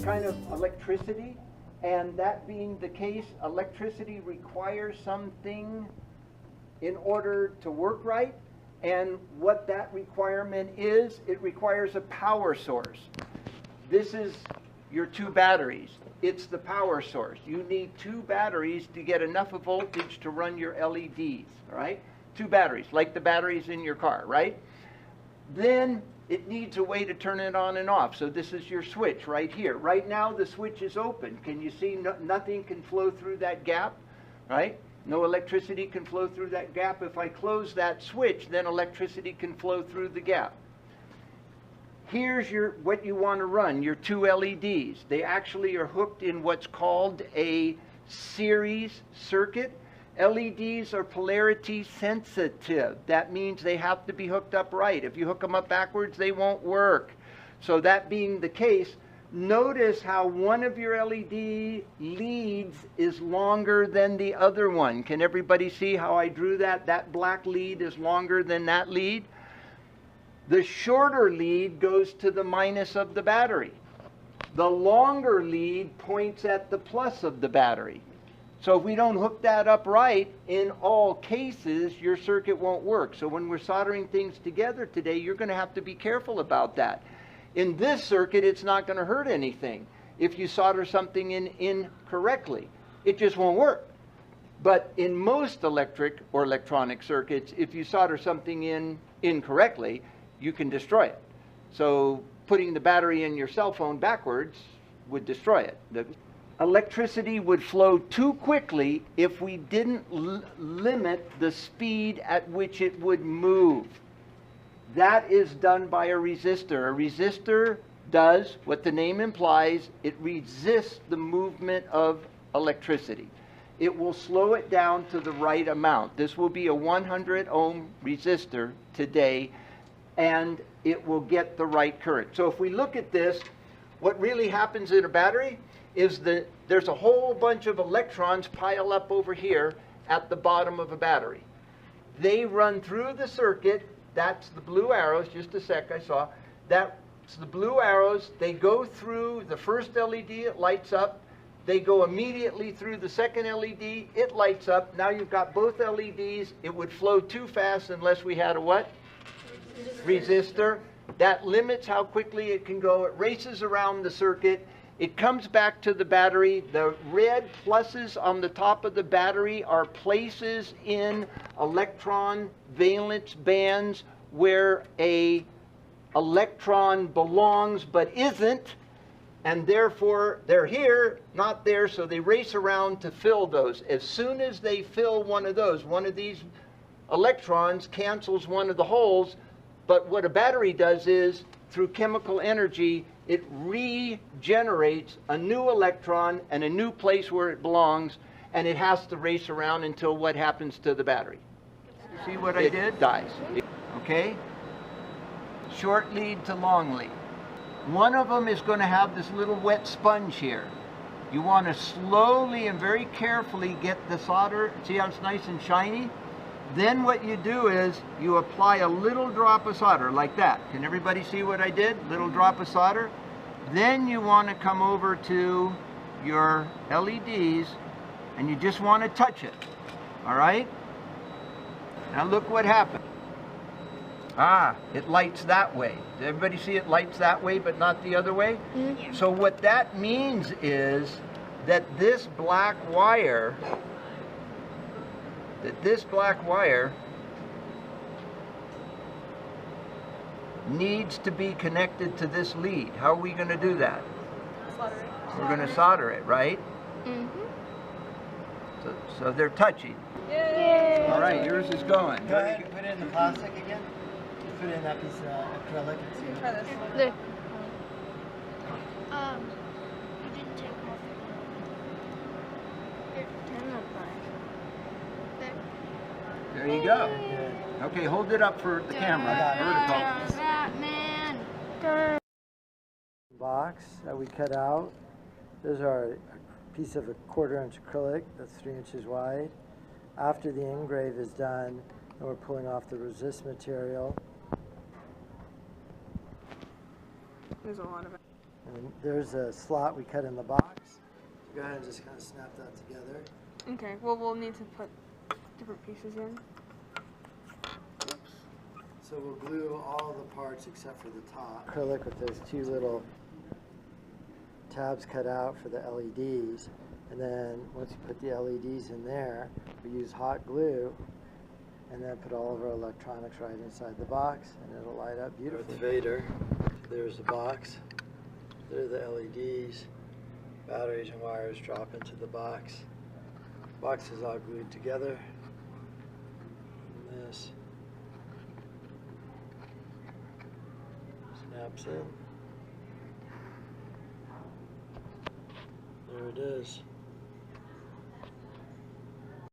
kind of electricity, and that being the case, electricity requires something in order to work right, and what that requirement is, it requires a power source. This is your two batteries. It's the power source. You need two batteries to get enough voltage to run your LEDs, all right? Two batteries, like the batteries in your car, right? Then it needs a way to turn it on and off. So this is your switch right here. Right now the switch is open. Can you see nothing can flow through that gap, right? No electricity can flow through that gap. If I close that switch, then electricity can flow through the gap. Here's what you want to run, your two LEDs. They actually are hooked in what's called a series circuit. LEDs are polarity sensitive. That means they have to be hooked up right. If you hook them up backwards, they won't work. So that being the case, notice how one of your LED leads is longer than the other one. Can everybody see how I drew that? That black lead is longer than that lead. The shorter lead goes to the minus of the battery. The longer lead points at the plus of the battery. So if we don't hook that up right, in all cases, your circuit won't work. So when we're soldering things together today, you're going to have to be careful about that. In this circuit, it's not going to hurt anything. If you solder something in incorrectly, it just won't work. But in most electric or electronic circuits, if you solder something in incorrectly, you can destroy it. So putting the battery in your cell phone backwards would destroy it. The electricity would flow too quickly if we didn't limit the speed at which it would move. That is done by a resistor. A resistor does what the name implies. It resists the movement of electricity. It will slow it down to the right amount. This will be a 100 ohm resistor today, and it will get the right current. So if we look at this, what really happens in a battery is that there's a whole bunch of electrons pile up over here at the bottom of a battery. They run through the circuit. That's the blue arrows. Just a sec, I saw. That's the blue arrows. They go through the first LED, it lights up. They go immediately through the second LED, it lights up. Now you've got both LEDs. It would flow too fast unless we had a what? Resistor. That limits how quickly it can go. It races around the circuit. It comes back to the battery. The red pluses on the top of the battery are places in electron valence bands where a electron belongs but isn't, and therefore they're here, not there, so they race around to fill those. As soon as they fill one of those, one of these electrons cancels one of the holes. But what a battery does is, through chemical energy, it regenerates a new electron and a new place where it belongs, and it has to race around until what happens to the battery? See what I did? It dies. Okay? Short lead to long lead. One of them is going to have this little wet sponge here. You want to slowly and very carefully get the solder. See how it's nice and shiny? Then what you do is you apply a little drop of solder like that. Can everybody see what I did? Little drop of solder. Then you want to come over to your LEDs and you just want to touch it. All right? Now look what happened. Ah, it lights that way. Does everybody see it lights that way but not the other way? Mm-hmm. So what that means is that this black wire needs to be connected to this lead. How are we going to do that? We're going to solder it, right? Mm-hmm. So they're touching. Yay! All right, yours is going. Go ahead and put it in the plastic again. Just put it in that piece of acrylic and see. Try this. Look. You didn't take off There you go. Okay, hold it up for the camera. Vertical. Batman. Box that we cut out. There's our piece of a 1/4-inch acrylic that's 3 inches wide. After the engrave is done, and we're pulling off the resist material. There's a lot of it. And there's a slot we cut in the box. So go ahead and just kind of snap that together. Okay, well, we'll need to put different pieces in. Oops. So we'll glue all the parts except for the top. Acrylic with those two little tabs cut out for the LEDs. And then once you put the LEDs in there, we use hot glue and then put all of our electronics right inside the box and it'll light up beautifully. Darth Vader. There's the box. There are the LEDs. Batteries and wires drop into the box. Box is all glued together. And this snaps in. There it is.